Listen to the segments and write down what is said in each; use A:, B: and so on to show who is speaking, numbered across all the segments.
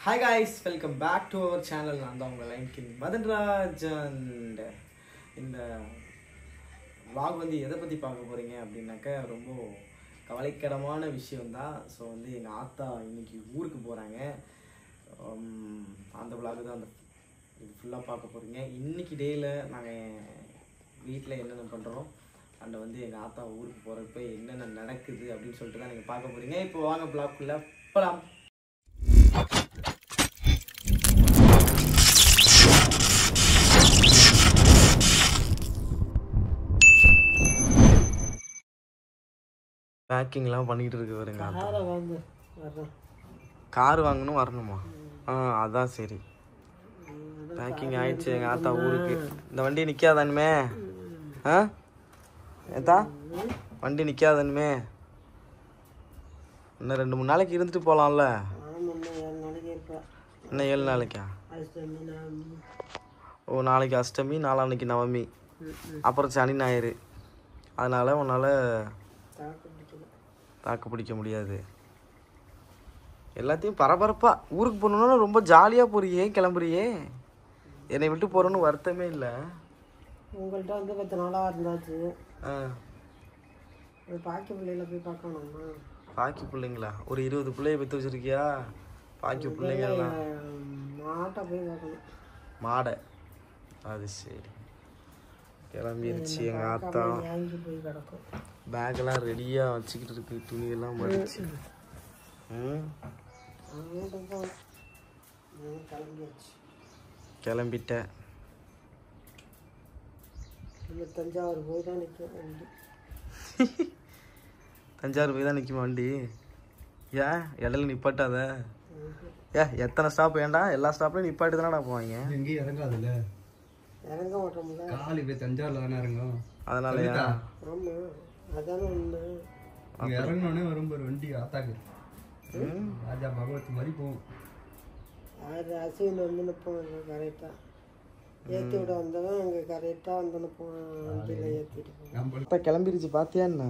A: Hi guys, welcome back to our channel. நான் தான் உங்கள் லைன் கிங் மதன்ராஜ். அண்ட் இந்த vlog வந்து எதை பற்றி பார்க்க போகிறீங்க அப்படின்னாக்கா ரொம்ப கவலைக்கிடமான விஷயம்தான். ஸோ வந்து எங்கள் ஆத்தா இன்னைக்கு ஊருக்கு போகிறாங்க. அந்த vlog தான் அந்த இது ஃபுல்லாக பார்க்க போகிறீங்க. இன்னைக்கு டேயில் நாங்கள் வீட்டில் என்னென்ன பண்ணுறோம் அண்ட் வந்து எங்கள் ஆத்தா ஊருக்கு போகிறப்ப என்னென்ன நடக்குது அப்படின்னு சொல்லிட்டு தான் நீங்கள் பார்க்க போகிறீங்க. இப்போ வாங்க vlogக்குள்ளே போகலாம். பேக்கிங்லாம் பண்ணிக்கிட்டு இருக்கு வருங்க. கார் வாங்கணும் வரணுமா? அதான் சரி. பேக்கிங் ஆயிடுச்சு எங்கள் ஆத்தா ஊருக்கு. இந்த வண்டி நிற்காதானுமே? ஏத்தா வண்டி நிற்காதானுமே? இன்னும் 2-3 நாளைக்கு இருந்துட்டு போகலாம்ல. இன்னும் 7 நாளைக்கா? ஓ, நாளைக்கு அஷ்டமி, நாளான்னைக்கு நவமி, அப்புறம் சனி ஞாயிறு. அதனால் உன்னால் தாக்கு பிடிக்க முடியாது. எல்லாத்தையும் பரபரப்பாக ஊருக்கு போகணுன்னா ரொம்ப ஜாலியாக போறியே, கிளம்புறியே. என்னை விட்டு போகிறோன்னு வருத்தமே இல்லை.
B: உங்கள்கிட்ட வந்து 10 நாளாக இருந்தாச்சு. பாக்கி பிள்ளைகளை போய் பார்க்கணுமா?
A: பாக்கி பிள்ளைங்களா? ஒரு 20 பிள்ளைய பெற்று வச்சுருக்கியா? பாக்கி பிள்ளைங்கள்லாம்
B: மாட்டை போய் பார்க்கணும்.
A: மாடை? அது சரி. கிளம்பிருச்சு எங்கள் ஆத்தா.
B: போய் கிடக்கும்.
A: பேக்கெல்லாம் ரெடியாக வச்சுக்கிட்டு இருக்கு, துணியெல்லாம் மடிச்சு. கிளம்பிட்டேன்.
B: தஞ்சாவூர் போய் தான் நிற்கும் வண்டி.
A: தஞ்சாவூர் போய் தான் நிற்குமா வண்டி? ஏன் இடையில நிப்பாட்டாத? எத்தனை ஸ்டாப் வேண்டா? எல்லா ஸ்டாப்லையும் நிப்பாட்டு தானே போவாங்க.
C: எங்கேயும் இறங்காதுல்ல.
B: இறங்க மாட்டோம்ல.
C: காலி போய் தஞ்சாவூர்ல தானே இறங்கும்.
A: அதனாலயா?
B: ஆமாம், அதானே ஒன்று.
C: இங்கே இறங்கினோடனே வரும் ஒரு வண்டி ஆத்தாக்கு. ராஜா பகவத் மாதிரி போகும்.
B: அது அசிவன் வந்து நிற்போம் கரெக்டாக. ஏற்றி விட வந்தவன் அங்கே கரெக்டாக வந்து நிற்போம். வண்டியில் ஏற்றிட்டு போவோம்.
A: ஆத்தா கிளம்பிருச்சு பார்த்தியா என்ன?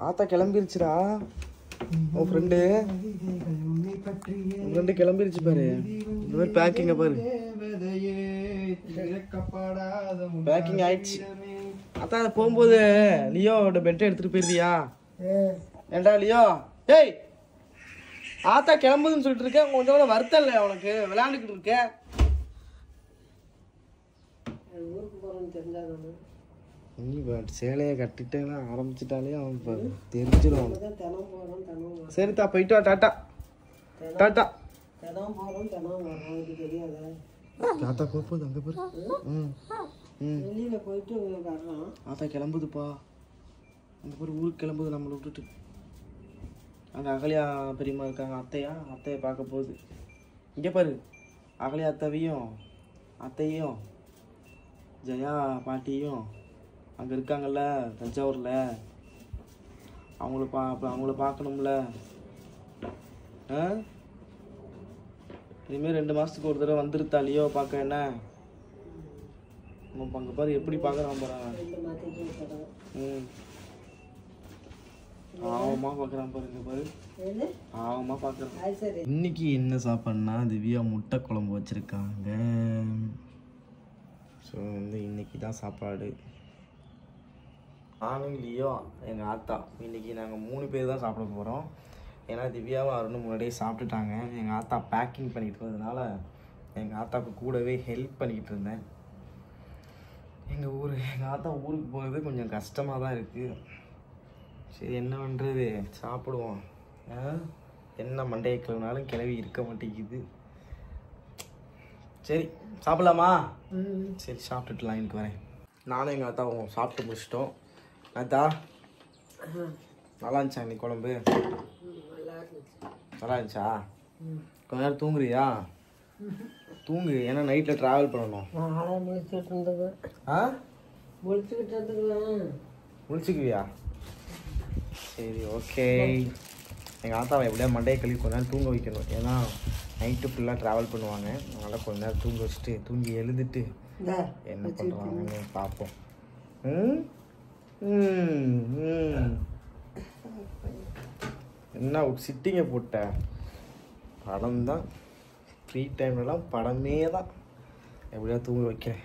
A: ஆத்தா கிளம்பிருச்சுடா. உன் ஃப்ரெண்டு கிளம்பிருச்சு பாரு. இந்த மாதிரி பேக்கிங்க பாரு. பேக்கிங் ஆயிடுச்சு. அத்தா போகும்போது லியோட பெட்டை எடுத்துட்டு போயிருவியா? ஏண்டா லியோ, ஏய் ஆத்தா கிளம்புதுன்னு சொல்லிட்டு இருக்கேன். கொஞ்சம் கூட வருத்தம் இல்லை உனக்கு? விளையாண்டுக்கிட்டு இருக்க.
B: ஊருக்கு போகிறோன்னு தெரிஞ்சாதானே.
A: நீ சேலையை கட்டிட்டேன்னா ஆரம்பிச்சிட்டாலே அவன் தெரிஞ்சிடும்.
B: தினம் போகிறோம் தினம்.
A: சரித்தா, போயிட்டு வா. Tata tata.
B: தினம் போகிறோம் தினம் வரோம். இது தெரியாதா?
A: ஆத்தா போகுது அங்கே பாரு.
B: வெளியில் போயிட்டு வர்றோம்.
A: ஆத்தா கிளம்புதுப்பா. அங்கே பாரு, ஊருக்கு கிளம்புது நம்மளை விட்டுட்டு. அங்கே அகலியா பெரியம்மா இருக்காங்க. அத்தையை பார்க்க போகுது. இங்கே பாரு, அகலியா அத்தையும் ஜெயா பாட்டியும் அங்கே இருக்காங்கல்ல தஞ்சாவூரில். அவங்கள பார்க்கணும்ல. இனிமேல் 2 மாதத்துக்கு ஒரு தடவை வந்துருத்தா லியோ பார்க்க. என்ன அங்கே பாரு எப்படி பார்க்குறான் பாரு. ஆவமா பார்க்குறான் பாருங்க பாரு. ஆவமா பார்க்குறான். இன்னைக்கு என்ன சாப்பாடுனா திவ்யா முட்டை குழம்பு வச்சுருக்காங்க. ஸோ வந்து இன்னைக்கு தான் சாப்பாடு. நானும் லியோ எங்கள் ஆத்தா இன்னைக்கு நாங்கள் 3 பேர் தான் சாப்பிட போகிறோம். ஏன்னா திவ்யாவும் அருணும் முன்னாடியே சாப்பிட்டுட்டாங்க. எங்கள் ஆத்தா பேக்கிங் பண்ணிட்டு இருந்ததுனால எங்கள் ஆத்தாவுக்கு கூடவே ஹெல்ப் பண்ணிக்கிட்டு இருந்தேன். எங்கள் ஆத்தா ஊருக்கு போகிறது கொஞ்சம் கஷ்டமாக தான் இருக்குது. சரி என்ன பண்ணுறது, சாப்பிடுவோம். என்ன மண்டையை கிளவினாலும் கிளவி இருக்க மாட்டேங்குது. சரி சாப்பிடலாமா? சரி சாப்பிட்டுட்டுலாம் எனக்கு வரேன். நானும் எங்கள் ஆத்தாவும் சாப்பிட்டு முடிச்சிட்டோம். ஆத்தா நல்லா இருந்துச்சா இன்னைக்கு குழம்பு? நல்லா இருந்துச்சா? கொஞ்ச நேரம் தூங்குறியா? தூங்கு, ஏன்னா நைட்டில் ட்ராவல் பண்ணணும்.
B: முடிச்சுக்கிட்டு இருந்தது.
A: முடிச்சுக்குவியா? சரி ஓகே. எங்கள் ஆத்தாவை எப்படியா மண்டையை கழுவி கொஞ்ச நேரம் தூங்க வைக்கணும். ஏன்னா நைட்டு ஃபுல்லாக ட்ராவல் பண்ணுவாங்க. அதனால் கொஞ்ச நேரம் தூங்க வச்சுட்டு தூங்கி எழுந்துட்டு என்ன பண்ணுறாங்கன்னு பார்ப்போம். என்ன சிட்டிங்க போட்ட? படம் தான். ஃப்ரீ டைம்லலாம் படமே தான். எப்படியா தூங்க வைக்கிறேன்.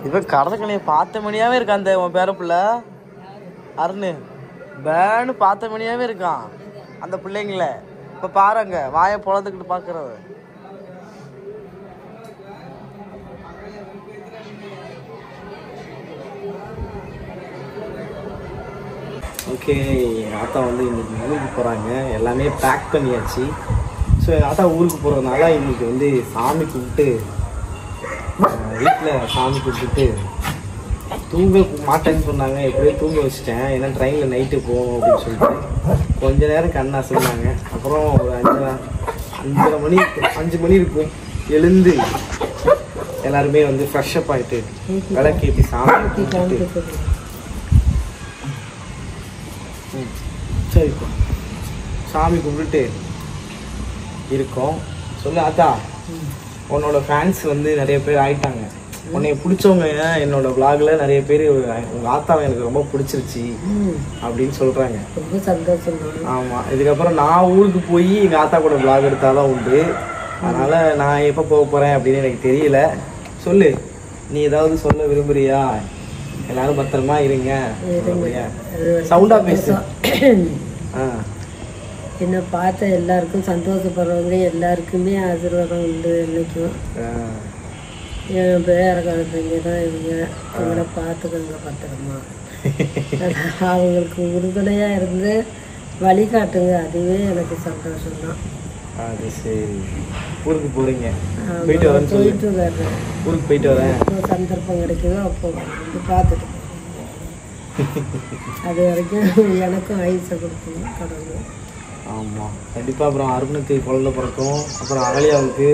A: இவன் கடற்கரையை பார்த்த மணியாவே இருக்கான். அந்த உன் பேர பிள்ளை அருண் பேனு பார்த்த மணியாவே இருக்கான் அந்த பிள்ளைங்கள. இப்ப பாருங்க வாயை பொழந்துக்கிட்டு பாக்குறது. ஓகே, எங்கள் ஆத்தா வந்து இன்னைக்கு ஊருக்கு போகிறாங்க. எல்லாமே பேக் பண்ணியாச்சு. ஸோ எங்கள் ஆத்தா ஊருக்கு போகிறதுனால இன்னைக்கு வந்து சாமி கும்பிட்டு வீட்டில் சாமி கும்பிட்டு தூங்க மாட்டேன்னு சொன்னாங்க. எப்படியோ தூங்க வச்சுட்டேன். ஏன்னா ட்ரெயினில் நைட்டு போகணும் அப்படின்னு சொல்லிட்டு கொஞ்ச நேரம் கண்ணா சொன்னாங்க. அப்புறம் ஒரு 5 மணி இருக்கும் எழுந்து எல்லாருமே வந்து ஃப்ரெஷ்அப் ஆகிட்டு விளக்கேற்றி சாமி கும்பிட்டு சரிப்பா சாமி கும்பிட்டு இருக்கோம். சொல்லு ஆத்தா, உன்னோட ஃபேன்ஸ் வந்து நிறைய பேர் ஆயிட்டாங்க. உன்னை பிடிச்சவங்க என்னோட விளாக்ல நிறைய பேர் உங்க ஆத்தாவை எனக்கு ரொம்ப பிடிச்சிருச்சு அப்படின்னு சொல்றாங்க.
B: ரொம்ப சந்தோஷம்.
A: ஆமா, இதுக்கப்புறம் நான் ஊருக்கு போய் எங்க ஆத்தா கூட விளாக் எடுத்தாதான் உண்டு. அதனால நான் எப்போ போக போறேன் அப்படின்னு எனக்கு தெரியல. சொல்லு, நீ ஏதாவது சொல்ல விரும்புறியா? எல்லாரும் பத்திரமா இருங்க. சவுண்டா பேசு.
B: என்னை பார்த்த எல்லாருக்கும் சந்தோஷப்படுறவங்க எல்லாருக்குமே ஆசீர்வாதம் உண்டு. என்னைக்கும் என் பேர குழந்தைங்க தான் இவங்க. அவங்கள பார்த்துக்கோங்க பத்திரமா. அவங்களுக்கு உறுதுணையா இருந்து வழிகாட்டுங்க. அதுவே எனக்கு சந்தோஷம்தான்.
A: அது சரி, ஊருக்கு போறீங்க? போயிட்டு வரேன். ஊருக்கு போயிட்டு வரேன்.
B: சந்தர்ப்பம் கிடைக்குதோ அப்போ வந்து பார்த்துட்டு அது வரைக்கும் எனக்கும் ஆயுசை கொடுக்கணும் கடவுள்.
A: ஆமாம், கண்டிப்பாக. அப்புறம் அருணுக்கு குழந்தை பிறக்கும். அப்புறம் அகலியாவுக்கு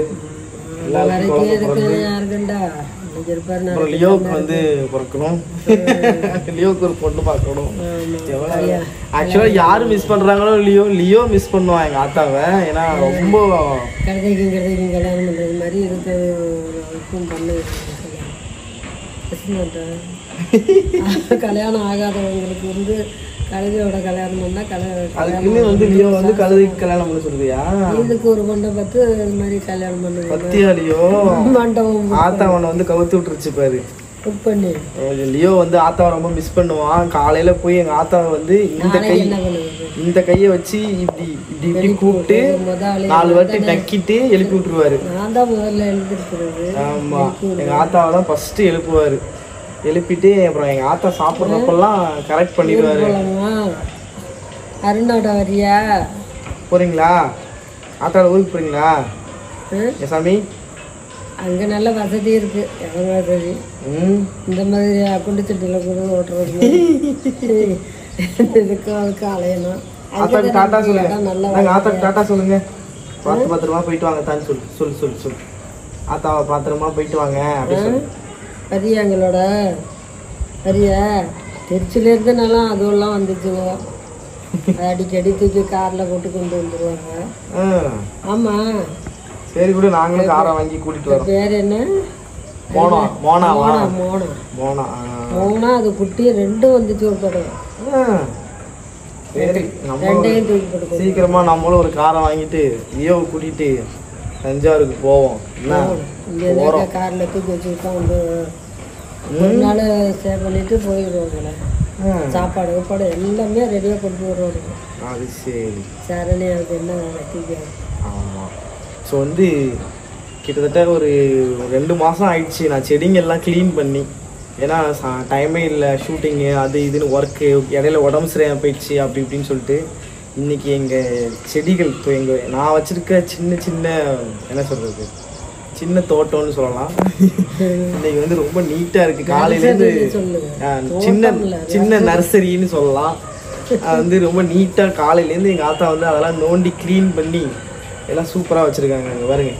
A: லியோவுக்கு வந்து பிறக்கணும். லியோவுக்கு ஒரு பொண்ணு பார்க்கணும். ஆக்சுவலாக யாரு மிஸ் பண்ணுறாங்களோ லியோ மிஸ் பண்ணுவான் எங்கள் ஆத்தாவை. ஏன்னா ரொம்ப
B: கழுதைக்கும் கல்யாணம் பண்ணுறது மாதிரி இருக்கும். பண்ணு கல்யாணம் ஆகாதவங்களுக்கு வந்து கழுதையோட கல்யாணம் பண்ணா
A: அதுக்குன்னு வந்து லியோ வந்து கழுதைக்கு கல்யாணம் பண்ண சொல்றியா?
B: இதுக்கு ஒரு மண்டபம் பார்த்து இது மாதிரி கல்யாணம் பண்ணுங்க.
A: பத்தியா லியோ
B: மண்டபம்
A: ஆத்தாவனை வந்து கவுத்து விட்டுருச்சு பாரு.
B: புக் பண்ணி
A: லியோ வந்து ஆத்தாவை ரொம்ப மிஸ் பண்ணுவான். காலையில போய் எங்க ஆத்தாவை வந்து இந்த கையை வச்சு இப்படி இப்படி இப்படி கூப்பிட்டு 4 வாட்டி டக்கிட்டு எழுப்பி விட்டுருவாரு.
B: நான் தான் முதல்ல எழுதிருக்கிறது.
A: ஆமா, எங்க ஆத்தாவை தான் ஃபர்ஸ்ட் எழுப்புவாரு. எழுப்பிட்டு அப்புறம் எங்க ஆத்தா சாப்பிட்றப்பெல்லாம் கரெக்ட் பண்ணிடுவாரு.
B: அருணோட வரியா
A: போறீங்களா? ஆத்தாவோட ஊருக்கு போறீங்களா சாமி?
B: அங்க நல்ல வசதி இருக்கு. எவ்வளவு வசதி! இந்த மாதிரி குண்டு சட்டியில கூட ஓட்டுறது இதுக்கும் அதுக்கு அலையணும்.
A: ஆத்தாக்கு டாட்டா சொல்லுங்க. ஆத்தாக்கு டாட்டா சொல்லுங்க. பார்த்து பத்திரமா போயிட்டு வாங்க தான் சொல்லு. ஆத்தாவை பத்திரமா போயிட்டு வாங்க அப்படின்னு சொல்லு.
B: வரியா எங்களோட வரியா? திருச்சியிலேருந்து நல்லா அதுவெல்லாம் வந்துச்சுங்க. அடிக்கடி தூக்கி காரில் போட்டு கொண்டு வந்துடுவாங்க. ஆமாம்,
A: சரி கூட நாங்களும் காரை வாங்கி கூட்டிட்டு வரோம்.
B: பேர் என்ன?
A: மோனா.
B: அது குட்டி 2 வந்துச்சு ஒரு தடவை.
A: சரி,
B: ரெண்டையும் தூக்கி போட்டு
A: சீக்கிரமா நம்மளும் ஒரு காரை வாங்கிட்டு லியோவை கூட்டிட்டு தஞ்சாவூருக்கு போவோம்.
B: கார்ல தூக்கி வச்சுக்கிட்டா வந்து ஒரு நாள் ஸ்டே பண்ணிட்டு போயிடுவாங்க. சாப்பாடு கீப்பாடு எல்லாமே ரெடியாக கொண்டு வருவாங்க.
A: அது சரி.
B: சரணி அது என்ன ரசிக்க.
A: ஆமாம். ஸோ வந்து கிட்டத்தட்ட ஒரு 2 மாதம் ஆயிடுச்சு நான் செடிங்கெல்லாம் க்ளீன் பண்ணி. ஏன்னா டைமே இல்லை, ஷூட்டிங்கு அது இதுன்னு ஒர்க்கு, இடையில உடம்பு சரியாக போயிடுச்சு அப்படி இப்படின்னு சொல்லிட்டு இன்னைக்கு எங்கள் செடிகள் நான் வச்சுருக்க சின்ன என்ன சொல்கிறது, சின்ன தோட்டம்னு சொல்லலாம். இன்னைக்கு வந்து ரொம்ப நீட்டாக இருக்குது. காலையிலேருந்து சின்ன நர்சரின்னு சொல்லலாம். அது வந்து ரொம்ப நீட்டாக காலையிலேருந்து எங்கள் ஆத்தா வந்து அதெல்லாம் நோண்டி க்ளீன் பண்ணி எல்லாம் சூப்பராக வச்சுருக்காங்க. அங்கே பாருங்க,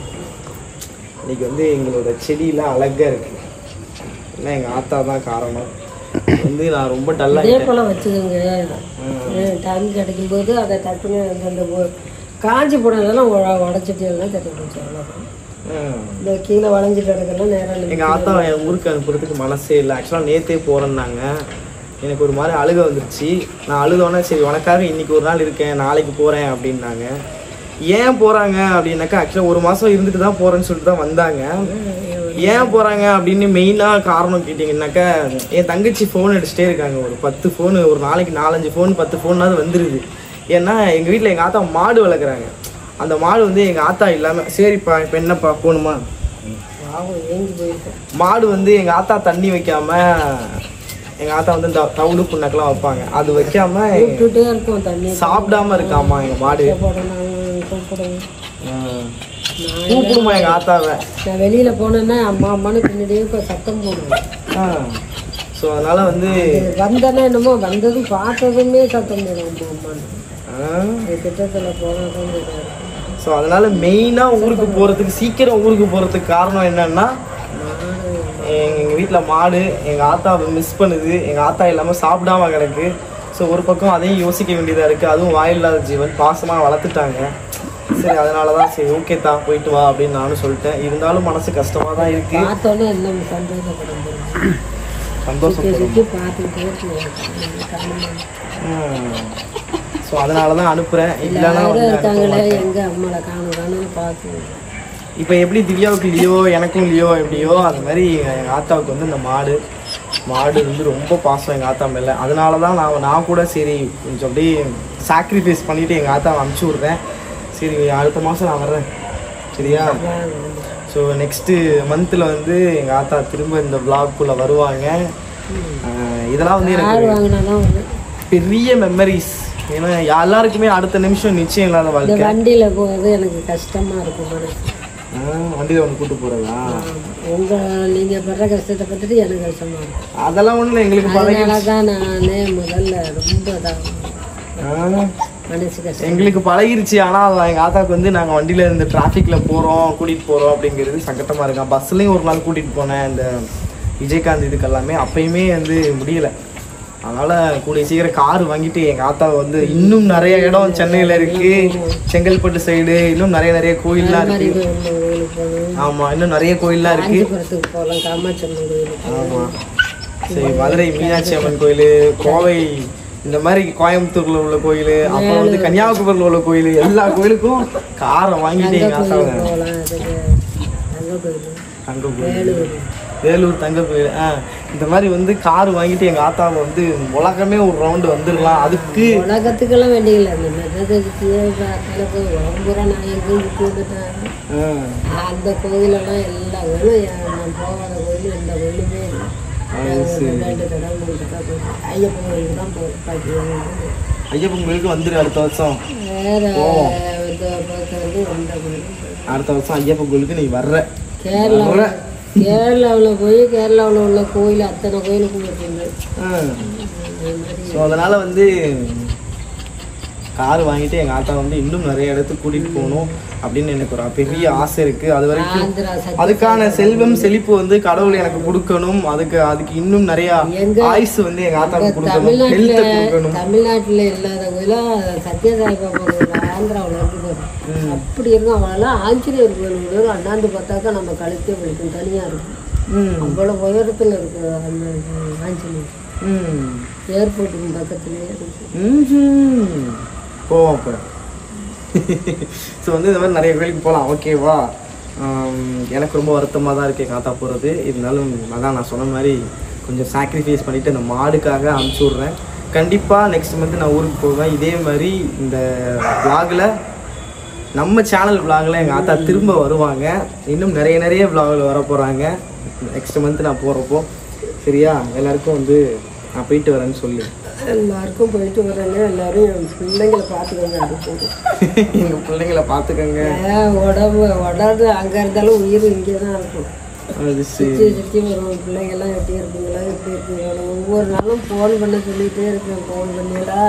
A: இன்னைக்கு வந்து எங்களோட செடியெலாம் அழகாக இருக்குது. எல்லாம் எங்கள் ஆத்தா தான் காரணம். வந்து நான் ரொம்ப டல்லாக
B: இதே போல் வச்சுக்கோங்க. டைம் கிடைக்கும்போது அதை டக்குன்னு அந்த காஞ்சி போனதெல்லாம் உடச்சிட்டு எல்லாம் தட்டி போச்சு. அவ்வளோதான். இந்த கீழே வளைஞ்சிட்டு கிடக்கெல்லாம் நேரம்
A: எங்கள் ஆத்தா என் ஊருக்கு அனுப்புறதுக்கு மனசே இல்லை. ஆக்சுவலாக நேற்றே போகிறேன்னாங்க. எனக்கு ஒரு மாதிரி அழுக வந்துருச்சு. நான் அழுதோன்னே சரி உனக்காக இன்றைக்கி ஒரு நாள் இருக்கேன், நாளைக்கு போகிறேன் அப்படின்னாங்க. ஏன் போகிறாங்க அப்படின்னாக்கா ஆக்சுவலாக ஒரு மாதம் இருந்துட்டு தான் போகிறேன்னு சொல்லிட்டு தான் வந்தாங்க. ஏன் போகிறாங்க அப்படின்னு மெயினாக காரணம் கேட்டிங்கன்னாக்கா என் தங்கச்சி ஃபோன் அடிச்சுட்டே இருக்காங்க. ஒரு 10 ஃபோனு, ஒரு நாளைக்கு 4-5 ஃபோன் 10 ஃபோன்னாவது வந்துடுது. ஏன்னா எங்கள் வீட்டில் எங்கள் ஆத்தா மாடு வளர்க்குறாங்க. அந்த மாடு வந்து எங்கள் ஆத்தா இல்லாமல் சரிப்பா இப்போ என்னப்பா போகணுமா, மாடு வந்து எங்கள் ஆத்தா தண்ணி வைக்காம எங்கள் ஆத்தா வந்து தவுடு புண்ணக்கெல்லாம் வைப்பாங்க. அது வைக்காம சாப்பிடாம இருக்காமா எங்கள் மாடு. கூப்பிடுமா எங்கள் ஆத்தாவை.
B: நான் வெளியில் போனேன்னா அம்மா அம்மானு பின்னாடியே இப்போ சத்தம் போடுவேன்.
A: ஸோ அதனால் வந்து
B: வந்தேன்னா என்னமோ வந்ததும் பார்த்ததுமே சத்தம் போடுவோம் அம்மா அம்மானு. திட்டத்தில் போனதும்.
A: ஸோ அதனால் மெயினாக ஊருக்கு போகிறதுக்கு சீக்கிரம் ஊருக்கு போகிறதுக்கு காரணம் என்னன்னா எங்கள் வீட்டில் மாடு எங்கள் ஆத்தாவை மிஸ் பண்ணுது. எங்கள் ஆத்தா இல்லாமல் சாப்பிடாம கிடக்கு. ஸோ ஒரு பக்கம் அதையும் யோசிக்க வேண்டியதாக இருக்குது. அதுவும் வாயில்லாத ஜீவன், பாசமாக வளர்த்துட்டாங்க. சரி அதனால தான் சரி ஓகே தான் போயிட்டு வா அப்படின்னு நானும் சொல்லிட்டேன். இருந்தாலும் மனசு கஷ்டமாக தான் இருக்குது. ஸோ அதனால தான் அனுப்புகிறேன். இல்லைன்னா இப்போ எப்படி திவ்யாவுக்கு லியோ எனக்கும் லியோ எப்படியோ அது மாதிரி எங்கள் ஆத்தாவுக்கு வந்து இந்த மாடு வந்து ரொம்ப பாசம் எங்கள் ஆத்தா மேலே. அதனால தான் நான் கூட சரி கொஞ்சம் அப்படியே சாக்ரிஃபைஸ் பண்ணிவிட்டு எங்கள் ஆத்தாவை அனுப்பிச்சி விட்றேன். சரி அடுத்த மாதம் நான் வர்றேன் சரியா. ஸோ நெக்ஸ்ட்டு மந்தில் வந்து எங்கள் ஆத்தா திரும்ப இந்த விளாக்குள்ளே வருவாங்க. இதெல்லாம் வந்து எனக்கு பெரிய மெமரிஸ். ஏன்னா எல்லாருக்குமே அடுத்த நிமிஷம் நிச்சயம் இல்லாத வாழ்க்கை.
B: வண்டியில் போகிறது எனக்கு கஷ்டமாக இருக்கும் மனசு.
A: வண்டியில் ஒன்று கூட்டு போகிறதா
B: நீங்கள் படுற கஷ்டத்தை பார்த்துட்டு எனக்கு கஷ்டமாக இருக்கும்.
A: அதெல்லாம் ஒன்றும் எங்களுக்கு
B: அதனால தான் நானே முதல்ல ரொம்ப மனசு கஷ்டம்
A: எங்களுக்கு பழகிருச்சு. ஆனால் எங்கள் ஆத்தாவுக்கு வந்து நாங்கள் வண்டியில் இருந்து டிராஃபிக்கில் கூட்டிகிட்டு போகிறோம் அப்படிங்கிறது சங்கட்டமாக இருக்கும். பஸ்லேயும் ஒரு நாள் கூட்டிகிட்டு போனேன் இந்த விஜயகாந்த் இதுக்கு எல்லாமே. அப்பயுமே வந்து முடியலை. அதனால் கூடிய சீக்கிரம் கார் வாங்கிட்டு எங்கள் ஆத்தாவை வந்து இன்னும் நிறைய இடம் சென்னையில் இருக்குது, செங்கல்பட்டு சைடு இன்னும் நிறைய கோயில்லாம் இருக்குது. ஆமாம் இன்னும் நிறைய கோயில்லாம் இருக்குது. ஆமாம் சரி மதுரை மீனாட்சி அம்மன் கோயில், கோவை இந்த மாதிரி கோயம்புத்தூரில் உள்ள கோயில், அப்புறம் வந்து கன்னியாகுமரியில் உள்ள கோயில், எல்லா கோயிலுக்கும் காரை வாங்கிட்டு எங்கள் ஆத்தாவை வேலூர் தங்க கோயில் இந்த மாதிரி வந்து கார் வாங்கிட்டு எங்கள் ஆத்தாவை வந்து உலகமே ஒரு ரவுண்டு வந்துடலாம். அதுக்கு
B: உலகத்துக்கெல்லாம் வேண்டியதில்லை. அந்த கோயிலெல்லாம் எல்லா கோயிலும் நான் போகாத கோயில் எந்த கோயிலுமே இல்லை. ஐயப்பன் கோயிலுக்கு தான் போகிறேன்.
A: ஐயப்பன் கோயிலுக்கு வந்துடு அடுத்த வருஷம்.
B: வேற
A: அடுத்த வருஷம் ஐயப்பன் கோயிலுக்கு நீ வர்ற.
B: கேரளாவில் போய் கேரளாவில் உள்ள கோயில் அத்தனை கோயிலுக்கும் போயிருந்தேன்.
A: ஸோ அதனால் வந்து கார் வாங்கிட்டு எங்கள் ஆத்தா வந்து இன்னும் நிறைய இடத்துக்கு கூட்டிகிட்டு போகணும் அப்படின்னு எனக்கு ஒரு பெரிய ஆசை இருக்குது. அது வரைக்கும் அதுக்கான செல்வம் செழிப்பு வந்து கடவுள் எனக்கு கொடுக்கணும். அதுக்கு இன்னும் நிறையா ஆயுசு வந்து எங்கள் ஆத்தாவுக்கு கொடுக்கணும்.
B: தமிழ்நாட்டில் இல்லாத கோயிலாக சத்யசாய்பாபா கோயில் ஆந்திராவில் இருக்குது. அப்படி இருக்கும். அவளெல்லாம் ஆஞ்சநேயர் கோயில் அண்ணாந்து பார்த்தாக்கா நம்ம கழுத்தே வலிக்கும், தனியாக இருக்கும். அவ்வளோ உயரத்தில் இருக்கு அந்த ஆஞ்சநேயர். ஏர்போர்ட்டுக்கு பக்கத்துலேயே இருக்கு.
A: போவோம் அப்போ. ஸோ வந்து இந்த மாதிரி நிறைய கோயிலுக்கு போகலாம். ஓகேவா. எனக்கு ரொம்ப வருத்தமாக தான் இருக்குது எங்கள் ஆத்தா போகிறது. இருந்தாலும் அதான் நான் சொன்ன மாதிரி கொஞ்சம் சாக்ரிஃபைஸ் பண்ணிவிட்டு அந்த மாடுக்காக அனுப்பிச்சி விட்றேன். கண்டிப்பாக நெக்ஸ்ட் மந்த் நான் ஊருக்கு போவேன். இதே மாதிரி இந்த விளாகில் நம்ம சேனல் விளாகில் எங்கள் ஆத்தா திரும்ப வருவாங்க. இன்னும் நிறைய விளாகில் வர போகிறாங்க நெக்ஸ்ட் மந்த் நான் போகிறப்போ. சரியா. எல்லாருக்கும் வந்து நான் போயிட்டு வரேன்னு சொல்லு.
B: எல்லாருக்கும் போயிட்டு வரேங்க. எல்லாரும் என் பிள்ளைங்களை பார்த்துக்கோங்க. அது போதும்.
A: எங்கள் பிள்ளைங்களை பார்த்துக்கோங்க.
B: உடம்பு அங்கே இருந்தாலும் உயிர் இங்கே தான் இருக்கும்.
A: அது
B: சுற்றி வரும். பிள்ளைங்கள்லாம் எப்படி இருக்குங்களா எப்படி இருக்குங்களா ஒவ்வொரு நாளும் ஃபோன் பண்ண சொல்லிகிட்டே இருக்கேன். ஃபோன் பண்ணிங்களா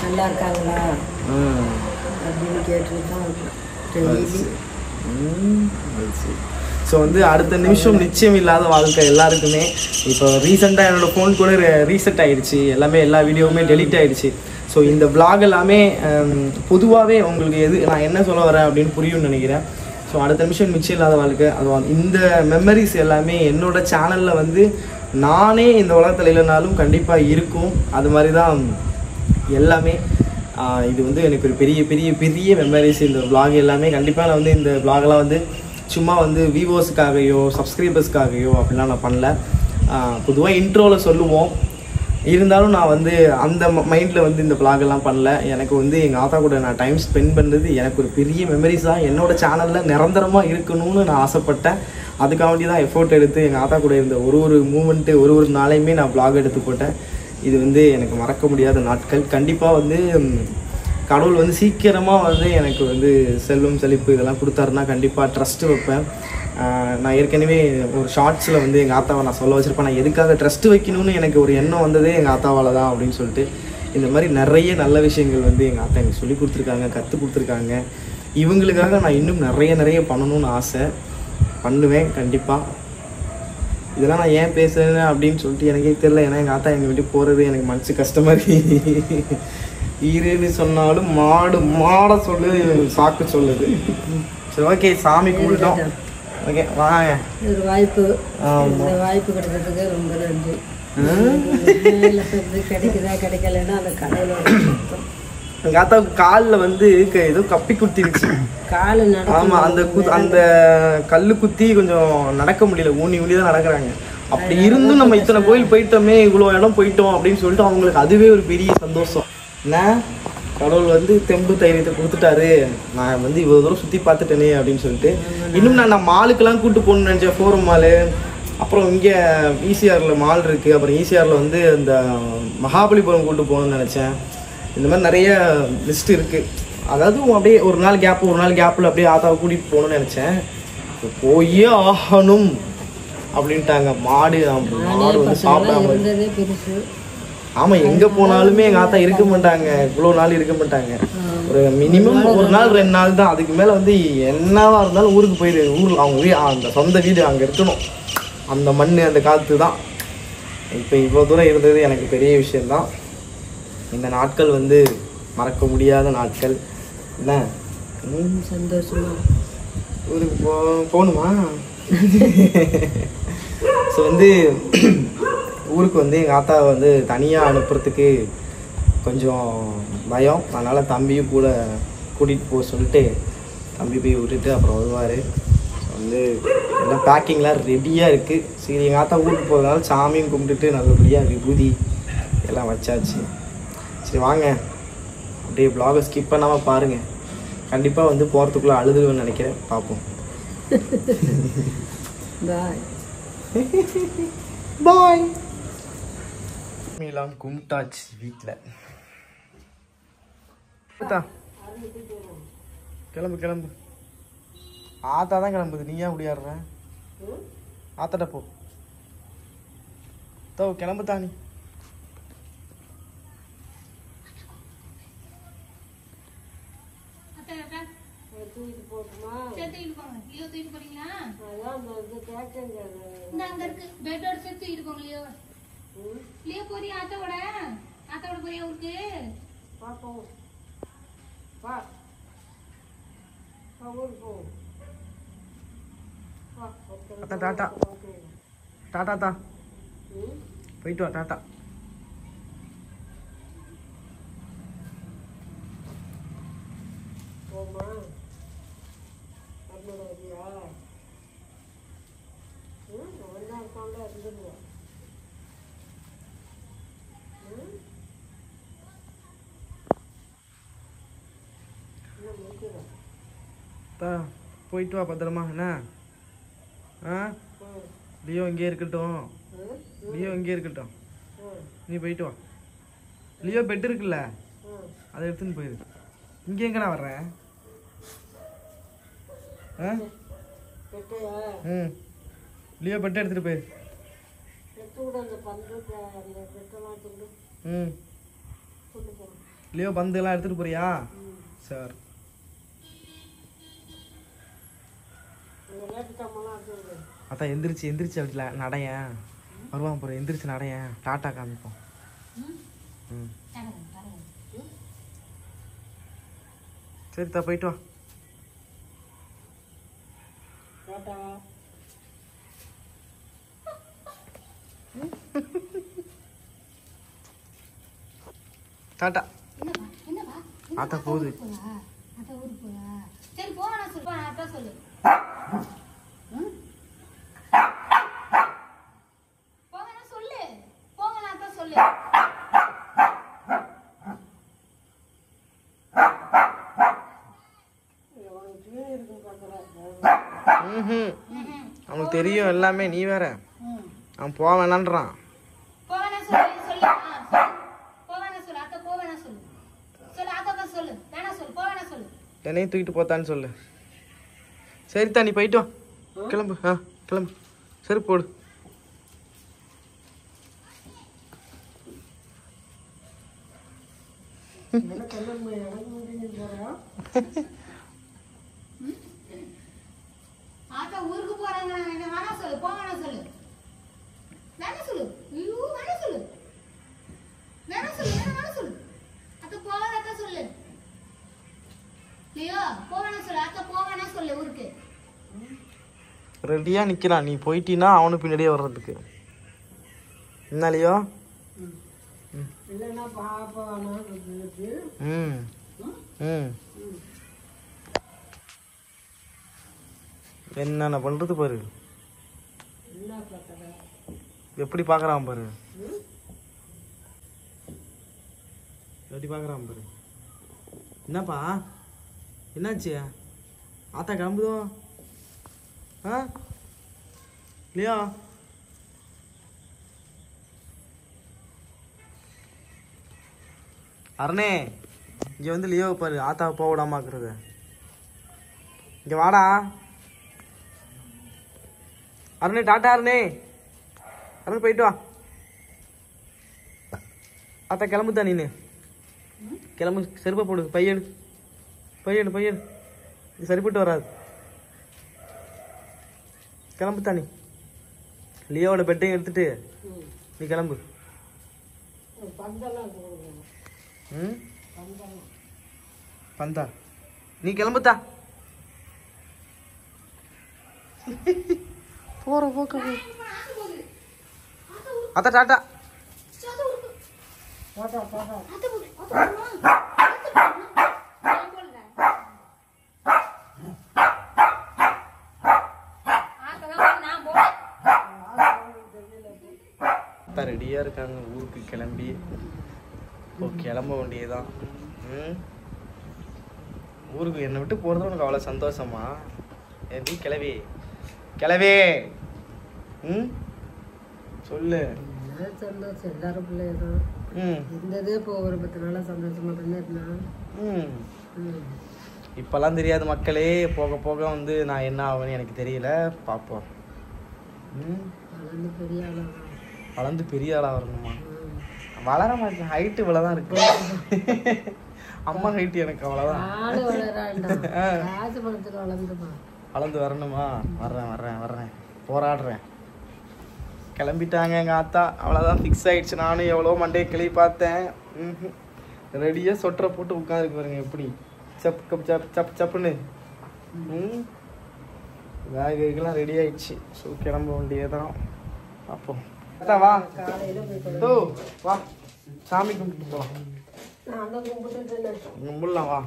B: நல்லா இருக்காங்களா அப்படின்னு கேட்டுட்டு தான் இருக்கேன்.
A: ஸோ வந்து அடுத்த நிமிஷம் நிச்சயம் இல்லாத வாழ்க்கை எல்லாருக்குமே. இப்போ ரீசெண்டாக என்னோடய ஃபோன் கூட ரீசெட் ஆகிடுச்சு, எல்லாமே எல்லா வீடியோவுமே டெலிட் ஆகிடுச்சு. ஸோ இந்த vlog எல்லாமே பொதுவாகவே உங்களுக்கு நான் என்ன சொல்ல வரேன் அப்படின்னு புரியும்னு நினைக்கிறேன். ஸோ அடுத்த நிமிஷம் நிச்சயம் இல்லாத வாழ்க்கை அது இந்த மெமரிஸ் எல்லாமே என்னோடய சேனலில் வந்து நானே இந்த உலகத்தில் இல்லைனாலும் கண்டிப்பாக இருக்கும். அது மாதிரி தான் எல்லாமே. இது வந்து எனக்கு ஒரு பெரிய பெரிய பெரிய மெமரிஸ். இந்த vlog எல்லாமே கண்டிப்பாக நான் வந்து இந்த vlogலாம் வந்து சும்மா வந்து வியூவர்ஸுக்காகையோ சப்ஸ்கிரைபர்ஸ்க்காகையோ அப்படிலாம் நான் பண்ணல. பொதுவாக இன்ட்ரோவில் சொல்லுவோம், இருந்தாலும் நான் வந்து அந்த மைண்டில் வந்து இந்த vlogலாம் பண்ணல. எனக்கு வந்து எங்கள் ஆத்தா கூட நான் டைம் ஸ்பெண்ட் பண்ணுறது எனக்கு ஒரு பெரிய மெமரிஸாக என்னோடய சேனலில் நிரந்தரமாக இருக்கணும்னு நான் ஆசைப்பட்டேன். அதுக்காண்டி தான் எஃபோர்ட் எடுத்து எங்கள் ஆத்தா கூட இருந்த ஒரு மூமெண்ட்டு ஒரு நாளையுமே நான் vlog எடுத்து போட்டேன். இது வந்து எனக்கு மறக்க முடியாத நாட்கள். கண்டிப்பாக வந்து கடவுள் வந்து சீக்கிரமாக வந்து எனக்கு வந்து செல்வம் செழிப்பு இதெல்லாம் கொடுத்தாருன்னா கண்டிப்பாக ட்ரஸ்ட்டு வைப்பேன். நான் ஏற்கனவே ஒரு ஷார்ட்ஸில் வந்து எங்கள் ஆத்தாவை நான் சொல்ல வச்சுருப்பேன். நான் எதுக்காக ட்ரஸ்ட்டு வைக்கணும்னு எனக்கு ஒரு எண்ணம் வந்ததே எங்கள் ஆத்தாவால் தான் அப்படின்னு சொல்லிட்டு. இந்த மாதிரி நிறைய நல்ல விஷயங்கள் வந்து எங்கள் ஆத்தா எனக்கு சொல்லி கொடுத்துருக்காங்க, கற்றுக் கொடுத்துருக்காங்க. இவங்களுக்காக நான் இன்னும் நிறைய பண்ணணும்னு ஆசை, பண்ணுவேன் கண்டிப்பாக. இதெல்லாம் நான் ஏன் பேசுகிறேன்னு அப்படின்னு சொல்லிட்டு எனக்கே தெரியல. ஏன்னா எங்கள் ஆத்தா எங்கள் வீட்டுக்கு போகிறது எனக்கு மனசு கஷ்டமாக ஈரேன்னு சொன்னாலும் மாட சொல்லு சாக்கு சொல்லுது. சரி, ஓகே, சாமி கும்பிட்டோம். ஓகே, வாங்க.
B: ஒரு வாய்ப்பு, இந்த வாய்ப்பு கிடைக்கிறதுக்கு ரொம்ப நன்றி. கிடைக்குதா கிடைக்கலன்னா அந்த கடவுளோட
A: எங்கள் ஆத்தாவுக்கு காலில் வந்து ஏதோ கப்பி குத்திருச்சு.
B: காலு
A: ஆமாம், அந்த கல் குத்தி கொஞ்சம் நடக்க முடியல, ஊனி தான் நடக்கிறாங்க. அப்படி இருந்தும் நம்ம இத்தனை கோயில் போயிட்டோமே, இவ்வளோ இடம் போயிட்டோம் அப்படின்னு சொல்லிட்டு அவங்களுக்கு அதுவே ஒரு பெரிய சந்தோஷம். என்ன கடவுள் வந்து தெம்பு தைரியத்தை கொடுத்துட்டாரு, நான் வந்து இவ்வளோ தூரம் சுற்றி பார்த்துட்டேனே அப்படின்னு சொல்லிட்டு. இன்னும் நான் மாலுக்கெல்லாம் கூப்பிட்டு போகணுன்னு நினச்சேன், ஃபோரம் மாலு. அப்புறம் இங்கே ஈசிஆரில் மால் இருக்குது, அப்புறம் ஈசிஆரில் வந்து இந்த மகாபலிபுரம் கூப்பிட்டு போகணுன்னு நினச்சேன். இந்த மாதிரி நிறைய லிஸ்ட் இருக்குது. அதாவது அப்படியே ஒரு நாள் கேப்பில் அப்படியே ஆத்தாவை கூட்டிகிட்டு போகணும்னு நினச்சேன். போயே ஆகணும் அப்படின்ட்டாங்க. மாடு வந்து சாப்பிடாம. ஆமாம், எங்கே போனாலுமே எங்கள் ஆத்தா இருக்க மாட்டாங்க, இவ்வளோ நாள் இருக்க மாட்டாங்க. ஒரு மினிமம் ஒரு நாள் 2 நாள் தான். அதுக்கு மேலே வந்து என்னவா இருந்தாலும் ஊருக்கு போயிடு. அவங்க அந்த சொந்த வீடு அங்கே இருக்கணும். அந்த மண் அந்த காற்று தான். இப்போ இவ்வளோ தூரம் இருந்தது எனக்கு பெரிய விஷயந்தான். இந்த நாட்கள் வந்து மறக்க முடியாத நாட்கள். என்ன
B: சந்தோஷமா
A: ஊருக்கு போகணுமா? ஸோ வந்து ஊருக்கு வந்து எங்கள் ஆத்தாவை வந்து தனியாக அனுப்புறதுக்கு கொஞ்சம் பயம். அதனால் தம்பியும் கூட கூட்டிகிட்டு போக சொல்லிட்டு தம்பி போய் விட்டுட்டு அப்புறம் வருவார். வந்து எல்லாம் பேக்கிங்லாம் ரெடியாக இருக்குது. சரி, எங்கள் ஆத்தா ஊருக்கு போகிறதுனால சாமியும் கும்பிட்டுட்டு நல்லபடியாக விபூதி எல்லாம் வச்சாச்சு. சரி வாங்க, அப்படியே vlog ஸ்கிப் பண்ணாமல் பாருங்கள். கண்டிப்பாக வந்து போகிறதுக்குள்ளே அழுதுன்னு நினைக்கிறேன். பார்ப்போம்.
B: பாய்
A: பாய். மீலாம் கும்பிட்டாச்சு வீட்டில். கிளம்பு. ஆத்தா தான் கிளம்புது, நீ ஏன் முடியாடுற? ஆத்தாட்ட போ. கிளம்பு தானி. டாட்டா டாட்டா போயிட்டு வா. டாட்டா. போயிட்டு வா பத்திரமா. என்ன லியோ இங்கே இருக்கட்டும், நீ போயிட்டு வா. லியோ பெட் இருக்குல்ல, அதை எடுத்துன்னு போயிரு. இங்கே எங்கடா வர்றேன்? லியோ பெட்டை எடுத்துட்டு போயிரு. லியோ பந்து எல்லாம் எடுத்துட்டு போறியா? சார் அதான் எந்திரிச்சு அப்படி நடையன் வருவான் போகிற எந்திரிச்சு நடையன் டாட்டா காமிப்போம். ம் சரித்தா போயிட்டு வா. டாட்டா ஆத்தா போகுது.
D: சரி போவேனா சொல்லு போவேனா சொல்லு போவேனா சொல்லு.
A: அவனுக்கு தெரியும் எல்லாமே. நீ வேற அவன் போக வேணான்றான். என்னையும் தூக்கிட்டு போத்தான்னு சொல்லு. சரித்தா நீ போயிட்டு வா. கிளம்பு. கிளம்பு. சரி போடு.
D: ஊருக்கு போறாங்க வேணா சொல்லு போவேனா சொல்லு வேணா சொல்லு வேணா சொல்லு வேணா சொல்லு வேணா சொல்லு. அத்த போவாத சொல்லு லியோ போவேனா சொல்லு. அத்த போவேனா சொல்லு ஊருக்கு.
A: ரெடியா நிக்கிறான். நீ போயிட்டீன்னா அவனு பின்னாடியே வர்றதுக்கு. என்ன லியோ? என்னென்ன பண்றது பாரு. எப்படி பாக்குறான் பாரு. எப்படி பாக்குறான் பாரு. என்னப்பா என்னாச்சு? ஆத்தா கிளம்புதோ? இல்லையா? அருணே இங்க வந்து லியோ பாரு. ஆத்தா போக விடாமாக்குறது. இங்க வாடா அருணே. டாட்டா அருணே. அருண் போயிட்டு வா. ஆத்தா கிளம்புதா நீனு? கிளம்பு. செருப்பை போடு. பையனு பையனு பையனு இது சரிப்பட்டு வராது. கிளம்புத்தா நீ. லியோவோட பெட்டையும் எடுத்துட்டு நீ கிளம்பு. பந்தா நீ கிளம்புத்தா. போற போக்க அத்தா டாட்டா. ரெடியா இருக்காங்க ஊருக்கு கிளம்பி. கிளம்ப வேண்டியதுதான். ஊருக்கு என்னை விட்டு போறது உனக்கு அவ்வளவு சந்தோஷமா? நீ கிளவி கிளவே. சொல்லு.
B: சந்தோஷம் எல்லாரும் பிள்ளைதான் இருந்ததே. இப்போ ஒரு 10 நாளா சந்தோஷமா இருந்தான்.
A: இப்பெல்லாம் தெரியாது மக்களே. போக போக வந்து நான் என்ன ஆகுன்னு எனக்கு தெரியல. பார்ப்போம். வளர்ந்து பெரிய ஆளா வரணுமா? வளர மாட்டேன். ஹைட்டு இவ்வளவுதான் இருக்கு. அம்மா ஹைட்டு எனக்கு அவ்வளவுதான். வளர்ந்து வரணுமா? வர்றேன் போராடுறேன். கிளம்பிட்டாங்க எங்க ஆத்தா. அவ்வளவுதான் ஃபிக்ஸ் ஆயிடுச்சு. நானும் எவ்வளோ மண்டையை கிளி பார்த்தேன். ரெடியா சொட்டரை போட்டு உட்காந்துருக்கு பாருங்க. எப்படி சப் கப் சப் சப் சப்புன்னு. வேகெல்லாம் ரெடி ஆயிடுச்சு. ஸோ கிளம்ப வேண்டியதான். பார்ப்போம். வா வா சாமி கும்பிட்டு போலாம். கும்பிடலாம் வா.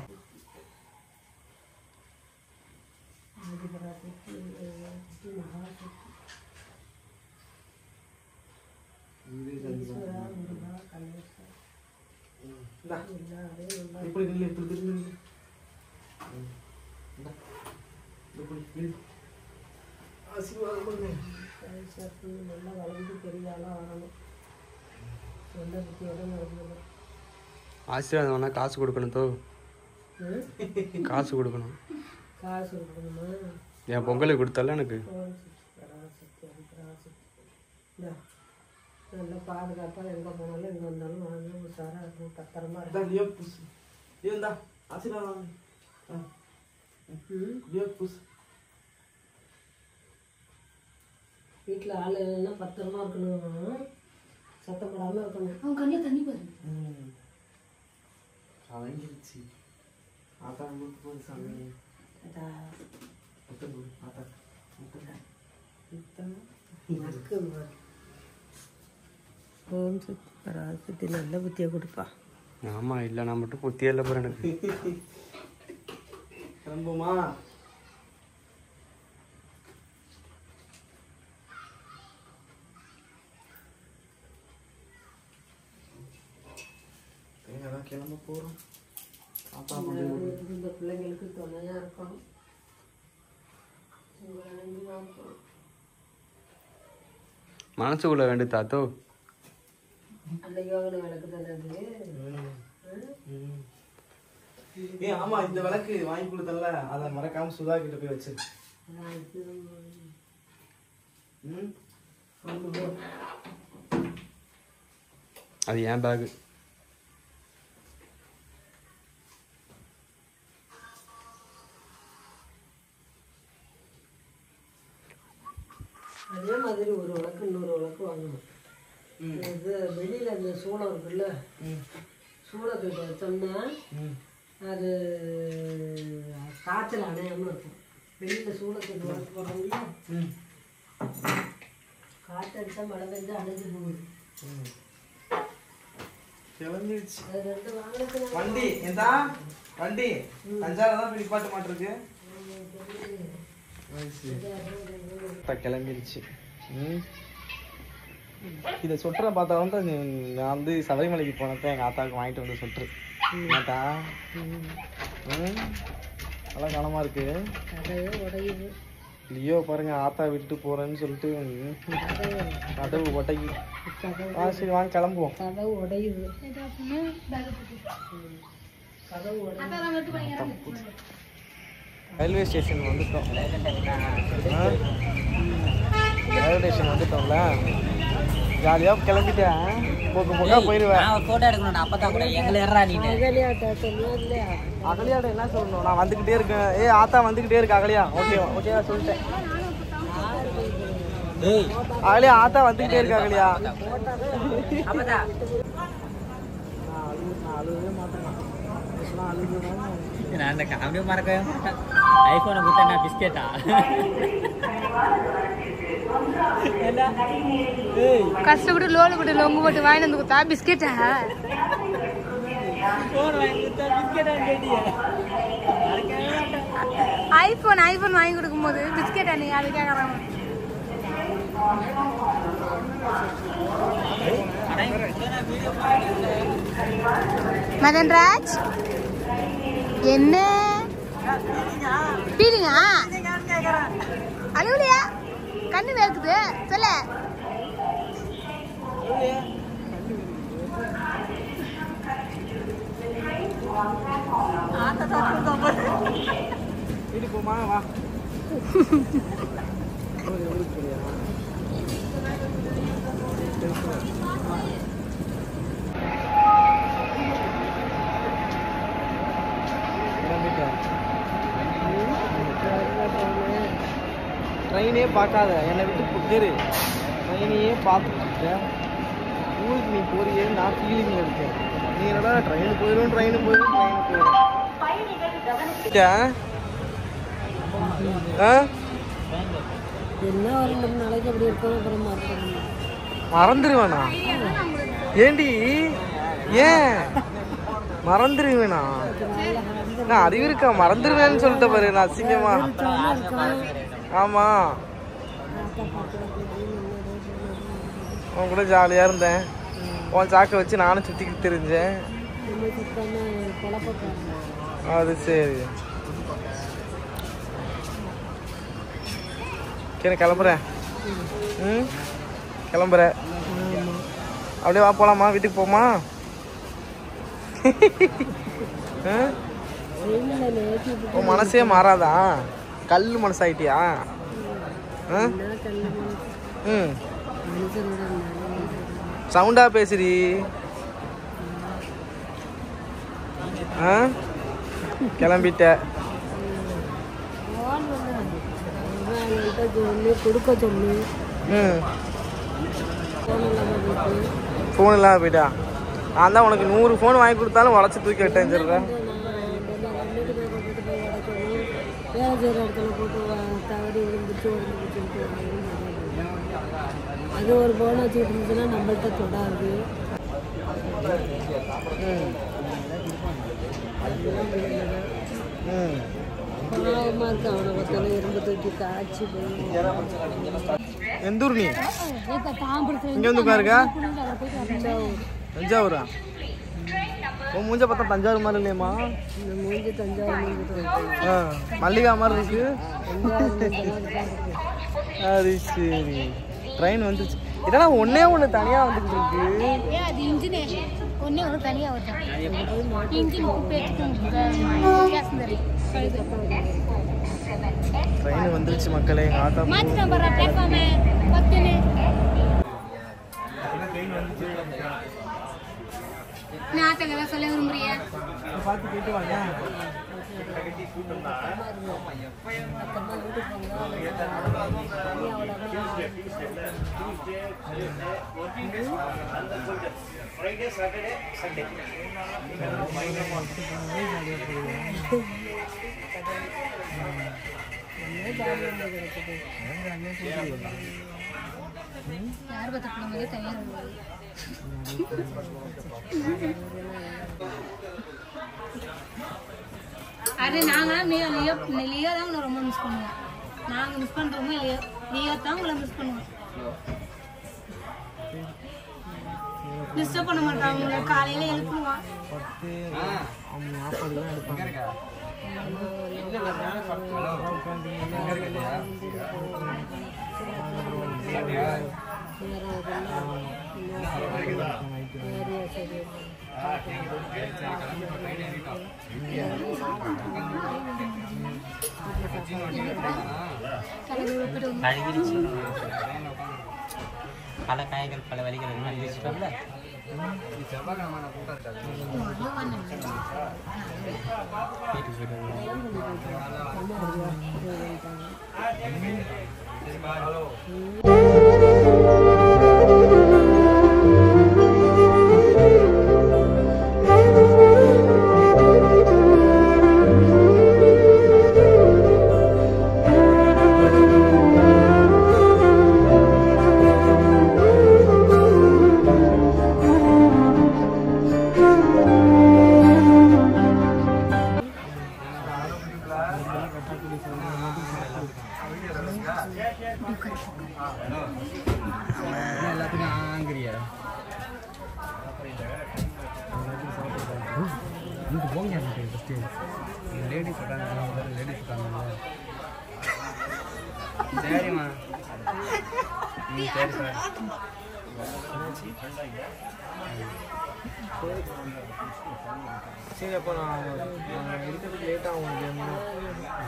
A: இப்படி நில்லு. இப்படி நில்லு.
C: ஆசீர்வாதம் வேணா காசு கொடுக்கணும். தோ காசு கொடுக்கணும். என் பொங்கலுக்கு கொடுத்தால எனக்கு
B: நல்லா பாதுகாப்பாக எங்கே போனாலும் எங்கே வந்தாலும் வாங்க உஷாராக இருக்கும். பத்திரமா இருக்கும்.
A: ஆசீர்வாதம்
B: வீட்டில் ஆள் இல்லைன்னா பத்திரமா இருக்கணும், சத்தம் போடாமல் இருக்கணும்.
D: அவன் கண்ணில் தண்ணி பாரு.
A: கலங்கிருச்சு. ஆத்தா முட்டு போது சாமி. முட்டம் போடு ஆத்தா.
B: ஓம் சக்தி பராசக்தி நல்ல புத்தியை கொடுப்பா.
C: ஆமா இல்லை நான் மட்டும் புத்தியே இல்லை போகிறேன் எனக்கு.
A: கிளம்புமா? அதான் கிளம்ப போகிறோம். ஆத்தா
B: இந்த பிள்ளைங்களுக்கு துணையாக இருக்கணும். உங்களை நம்பி வாங்கணும்.
C: மனசுக்குள்ள வேண்டு தாத்தோ.
B: அன்னைக்கு வாங்கின விளக்கு தானே
A: ஏ ஆமா, இந்த விளக்கு வாங்கி கொடுத்தல, அதை மறக்காம சுதா கிட்ட போய் வச்சு.
C: அது ஏன் பேகு.
B: அதே மாதிரி ஒரு விளக்கு இன்னொரு விளக்கு வாங்கணும். இது வெளியில் அந்த சூளம் இருக்குல்ல, சூளத்துக்கிட்ட வச்சோம்னா அது காய்ச்சல் அணையாமல் இருக்கும். வெளியில் சூளத்துக்கு விளக்கு போடுறோம்ல, காற்றடிச்சா மழை பெஞ்சா அணைஞ்சு போகுது.
A: கிளம்பிடுச்சு
B: அது 2 வாங்கத்துக்கு
A: வண்டி. எந்தா வண்டி அஞ்சாவது தான் போய் நிப்பாட்ட மாட்டிருக்கு. கிளம்பிடுச்சு. இதை சொட்டுற பார்த்தா வந்து நான் வந்து சபரிமலைக்கு போனப்ப எங்கள் ஆத்தாவுக்கு வாங்கிட்டு வந்து சொட்டுரு ஆத்தா. நல்லா காலமாக இருக்கு.
B: உடையுது.
A: லியோ பாருங்க, ஆத்தா விட்டுட்டு போறேன்னு சொல்லிட்டு கதவு ஒட்டைக்கு. சரி வாங்க கிளம்புவோம்.
B: கதவு உடையுது. கதவு
D: அக்கா நான் வெட்டு பண்ணிக்கிறேன்.
A: ரயில்வே ஸ்டேஷன் வந்துட்டோம். ரயில்வே ஸ்டேஷன் வந்துட்டோம்ல, ஜாலியாக கிளம்பிட்டேன். போக்கா போயிடுவேன்.
E: போட்டோ எடுக்கணும். அப்பதான் கூட எங்களை ஏறா நீ
B: அகலியாட்ட சொன்னோம் இல்லையா?
A: அகலியாட என்ன சொல்லணும்? நான் வந்துக்கிட்டே இருக்கேன். ஆத்தா வந்துக்கிட்டே இருக்கு அகலியா. ஓகேவா சொல்லிட்டேன். அகலியா ஆத்தா வந்துக்கிட்டே இருக்கு அகலியா.
E: அப்பதான்
A: அழுவே மாட்டேன்.
E: நான் அந்த காமெடியை மறக்கவே மாட்டேன். ஐஃபோனை கொடுத்தா நான் பிஸ்கெட்டா
D: கஷ்டப்பட்டு லோனு போட்டு லொங்கு போட்டு வாங்கிட்டு வந்து கொடுத்தா பிஸ்கெட்டா? ஐபோன் வாங்கி கொடுக்கும் போது பிஸ்கெட்டா நீங்க அது கேட்கறாங்க. மதன்ராஜ் என்ன பீலிங்கா? அழுவலையா? கண்ணு வேர்க்குது சொல்ல.
A: வீட்டுக்கு போமா வா. ட்ரெயினே பார்க்காத, என்னை விட்டு போயிரு. ட்ரெயினையே பார்த்துட்டு ஊருக்கு நீ போறியே, நான் ஃபீலிங்கில் இருக்கேன். நீ என்னடா ட்ரெயின் போயிடும்.
B: என்ன ஒரு 2 நாளைக்கு அப்படி இருக்கும். அப்புறம்
A: மறந்துடுவேண்ணா. ஏண்டி ஏன் மறந்துடுவேண்ணா? நான் அறிவு இருக்கா? மறந்துடுவேன்னு சொல்லிட்ட பாரு. நான் அசிங்கமா. ஆமா, உன் கூட ஜாலியா இருந்தேன். உன் சாக்கை வச்சு நானும் சுத்திக்கிட்டு தெரிஞ்சேன். அது சரி. சரி கிளம்புறேன். கிளம்புறேன். அப்படியே வா போலாமா? வீட்டுக்கு போமா? உன் மனசே மாறாதா? கல் மனசாயிட்டியா? சவுண்டா பேசுறி. கிளம்பிட்ட.
B: கொடுக்க சொல்லு.
A: ஃபோன் இல்லாமல் போயிட்டா. நான் தான் உனக்கு 100 ஃபோன் வாங்கி கொடுத்தாலும் உடச்சி தூக்கி விட்டேன் சொல்கிறேன்.
B: வேலை செய்கிற இடத்துல போட்டு தவறி விழுந்துட்டு அது ஒரு ஃபோனை வச்சுக்கிட்டு இருந்துச்சுன்னா நம்மள்கிட்ட தொடாது. பாவமாக இருக்கு அவனை பார்த்தாலும் எறும்பு தூக்கி காய்ச்சி போய்.
A: எந்த ஊர் நீ? இங்கே வந்து உட்காருக்கா? தஞ்சாவூரா? உன் மூஞ்ச பார்த்தா தஞ்சாவூர் மாதிரி இல்லையம்மா?
B: இந்த மூஞ்சி தஞ்சாவூர்
A: மல்லிகா மாதிரி இருக்கு. அது சரி. ட்ரெயின் வந்துச்சு. இதெல்லாம் ஒன்னே ஒன்று தனியாக வந்துக்கிட்டு இருக்கு.
D: அது இன்ஜினே ஒன்னே ஒரு தனியாக வருது. இன்ஜின்
A: ட்ரெயின் வந்துருச்சு மக்களே. ஆட்டோ
D: மாற்றிட்டேன் பாரு பிளாட்ஃபார்மே பத்துன்னு. நான் ஆட்டோக்கு தான் சொல்ல விரும்புறியா?
A: பார்த்து போயிட்டு வாங்க.
D: யார் பார்த்த பிள்ளைங்களே தனியாக அது நாங்களாம் லியோ தான் உங்களை ரொம்ப மிஸ் பண்ணுவோம். நாங்கள் மிஸ் பண்ணுறோமோ இல்லையோ லியோ தான் உங்களை மிஸ் பண்ணுவோம். டிஸ்டர்ப் பண்ண மாட்டோம். அவங்கள காலையில் எழுப்புவான்.
E: பல காய்கள் பல வழிகள் வீட்டுக்கு
C: எல்லாத்துக்கும் ஆங்கிரியா இங்கே போங்க ஃபஸ்ட்டு லேடிஸ் சொல்கிறாங்க லேடிஸ் சொல்கிறாங்க. சரிம்மா சரி சார்.
A: சரி, அப்போ நான் இருக்கிறதுக்கு லேட் ஆகும்.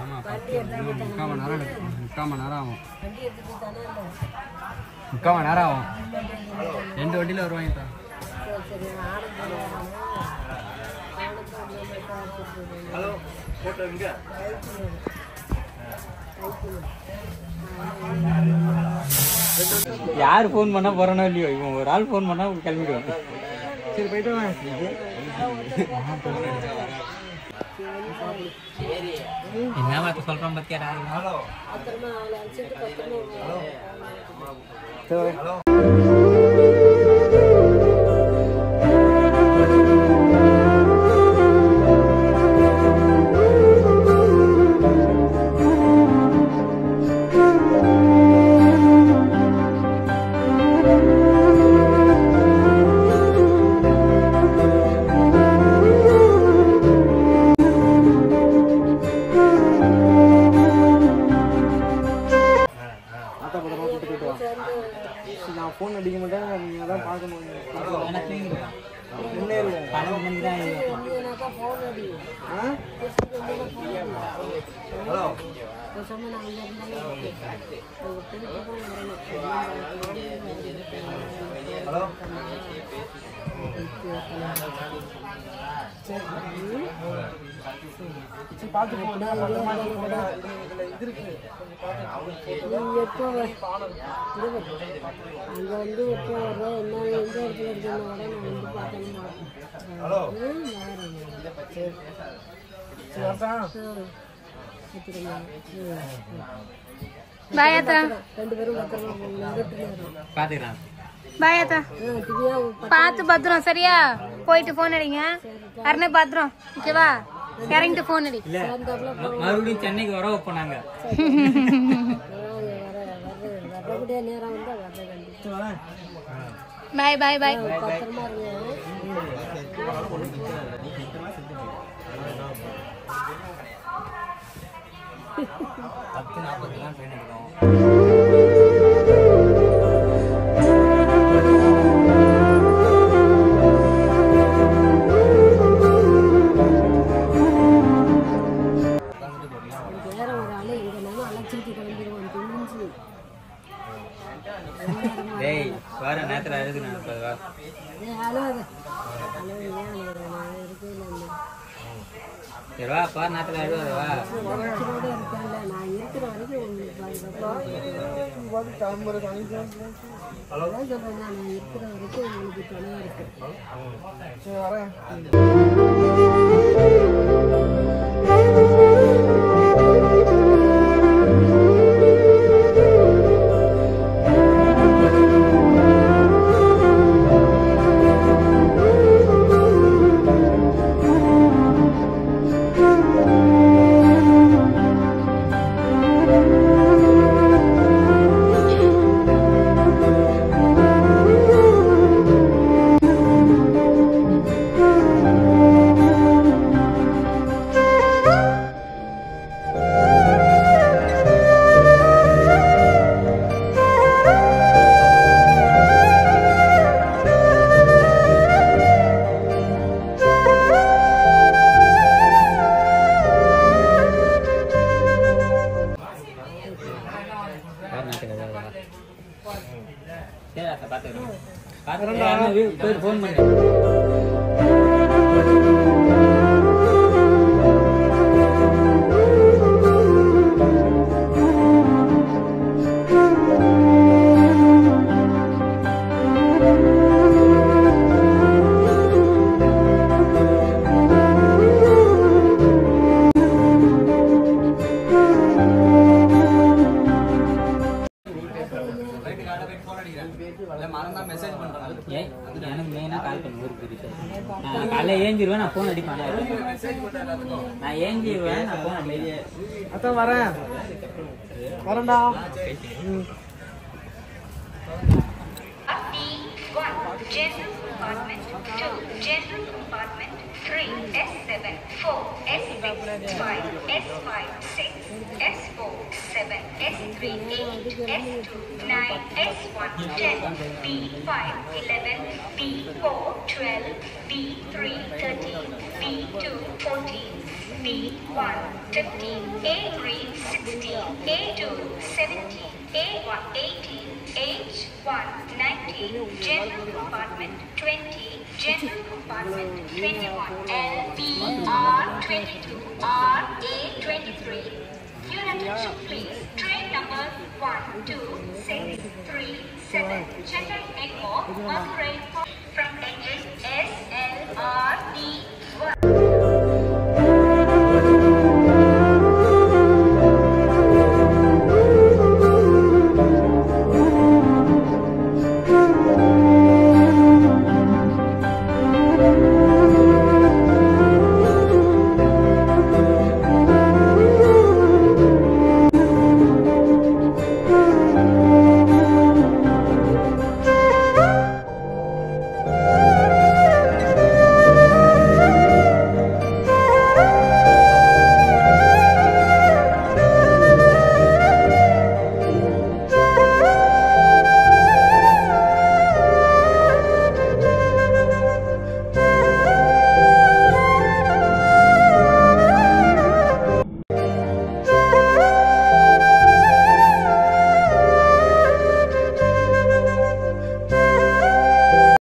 C: ஆமாம் 3/4 மணி நேரம் எடுக்கும். 3/4 மணி நேரம் ஆகும். 3/4 மணி நேரம் ஆகும். 2 வண்டியில் வருவாங்க. ஹலோ போட்டோ இங்கே
E: யார் ஃபோன் பண்ணா போறனோ இல்லையோ இவன் ஒரு ஆள் ஃபோன் பண்ணா கிளம்பிடுவான்.
A: சரி போயிட்டு வாங்க.
E: என்ன வார்த்தை சொல்றான் பத்தியாடா?
B: அப்புறமா அவளை அழைச்சிட்டு பத்திரமா
A: ஹலோ. நான் ஃபோன் அடிக்க மாட்டேன். நீங்கள் தான் பார்க்கணும். முன்னேறுவோம்.
E: 12 மணிக்கு தான்
B: போன் அடி.
A: ஹலோ
B: பேசாம நான் அங்கே இருந்தாலும் அங்கே போயிட்டு தான் வரணும்.
A: பார்த்து போனா இது இருக்கு.
B: நீ எப்போ அங்கே வந்து எப்போ வர்ற என்ன எந்த இடத்துல இருக்குன்னு கூட நான் வந்து பார்க்கணுமா?
D: பாய் அத்தா.
B: 2 பேரும் பத்திரமா
E: பாத்துக்கலாம்.
D: பாய் அத்தா.
B: திவ்யா
D: பார்த்து பத்திரம் சரியா? போயிட்டு ஃபோன் அடிங்க. அருணே பத்திரம் ஓகேவா? இறங்கிட்டு ஃபோன் அடி.
E: இல்ல மறுபடியும் சென்னைக்கு வர போனாங்க.
B: வரக்கூடிய நேரம் வந்து வர கண்டிப்பா.
D: பாய் பாய் பாய்.
B: பத்திரமா இருங்க.
E: 10:40 ட்ரெயின் எடுக்கும்.
B: வேற ஒரு ஆளு எங்கனாலும் அழைச்சிட்டு கிளம்பிடுவான் துணிஞ்சு.
E: டேய் வர நேரத்துல அழுது நினைப்பதா?
B: அழாத அழகு ஏன் நான் இருக்கேன்.
E: சரி வா பாரு நேரத்துல அழுவாதவா?
B: உயிரோட இருக்கேன்ல நான் இருக்கிற வரைக்கும் உங்களுக்கு அதான் சொல்றேன். நான் இருக்கிற வரைக்கும் உங்களுக்கு துணையா இருக்கு.
E: போய் ஃபோன் பண்ணு. எனக்கு மெயினா கால் பண்ணு ஒரு புரியுது. நான் காலைல ஏஞ்சிருவேன், நான் ஃபோன் அடிப்பேன். நான் ஏஞ்சிருவேன், நான் ஃபோன் அடிப்பேன்.
A: அதான் வரேன்டா.
F: General compartment 2, general compartment 3, S7, 4, S6, 5, S5, 6, S4, 7, S3, 8, S2, 9, S1, 10, B5, 11, B4, 12, B3, 13, B2, 14, B1, 15, A3, 16, A2, 17, A1, 18, H1, 19, general compartment 20, general compartment 21, LBR 22, RA 23. Your attention please. Train number 1267, Chennai Echo, Madurai from engine SLRD